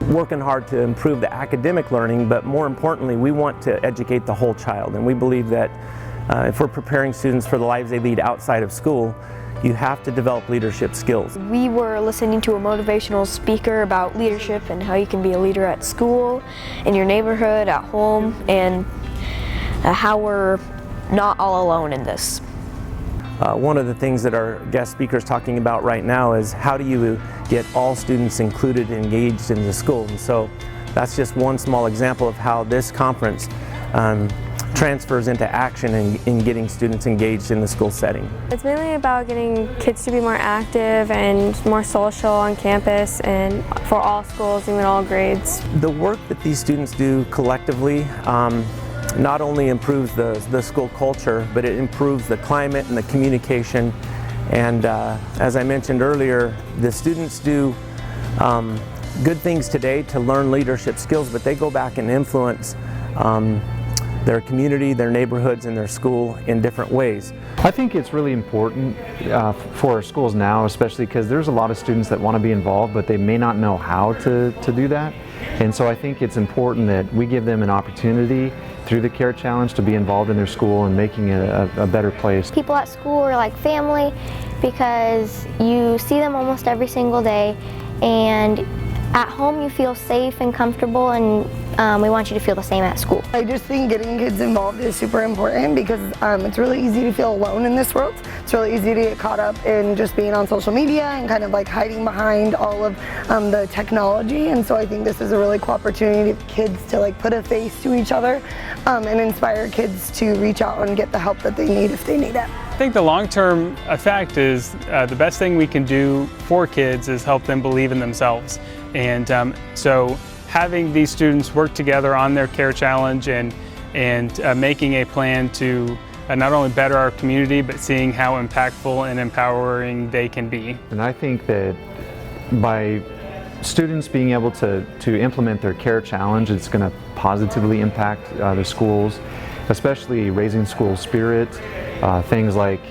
Working hard to improve the academic learning, but more importantly, we want to educate the whole child. And we believe that if we're preparing students for the lives they lead outside of school, you have to develop leadership skills. We were listening to a motivational speaker about leadership and how you can be a leader at school, in your neighborhood, at home, and how we're not all alone in this. One of the things that our guest speaker is talking about right now is how do you get all students included and engaged in the school. And so that's just one small example of how this conference transfers into action in getting students engaged in the school setting. It's mainly about getting kids to be more active and more social on campus and for all schools, even all grades. The work that these students do collectively not only improves the school culture, but it improves the climate and the communication. And as I mentioned earlier, the students do good things today to learn leadership skills, but they go back and influence their community, their neighborhoods, and their school in different ways. I think it's really important for our schools now, especially because there's a lot of students that want to be involved, but they may not know how to do that. And so I think it's important that we give them an opportunity through the CARE Challenge to be involved in their school and making it a better place. People at school are like family because you see them almost every single day, and at home you feel safe and comfortable, and we want you to feel the same at school. I just think getting kids involved is super important because it's really easy to feel alone in this world. It's really easy to get caught up in just being on social media and kind of like hiding behind all of the technology, and so I think this is a really cool opportunity for kids to like put a face to each other and inspire kids to reach out and get the help that they need if they need it. I think the long-term effect is the best thing we can do for kids is help them believe in themselves. And so having these students work together on their CARE Challenge and making a plan to not only better our community, but seeing how impactful and empowering they can be. And I think that by students being able to implement their CARE Challenge, it's going to positively impact the schools, especially raising school spirit, things like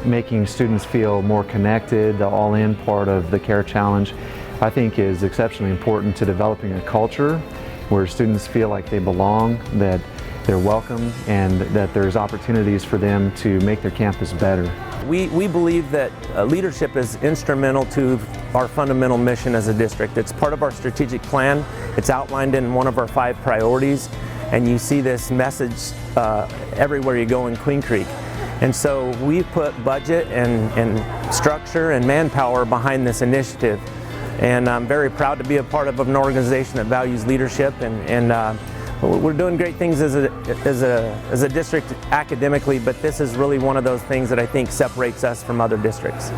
making students feel more connected. The all-in part of the CARE Challenge, I think, is exceptionally important to developing a culture where students feel like they belong, that they're welcome, and that there's opportunities for them to make their campus better. We believe that leadership is instrumental to our fundamental mission as a district. It's part of our strategic plan. It's outlined in one of our 5 priorities, and you see this message everywhere you go in Queen Creek. And so we put budget and structure and manpower behind this initiative. And I'm very proud to be a part of an organization that values leadership, and we're doing great things as a district academically, but this is really one of those things that I think separates us from other districts.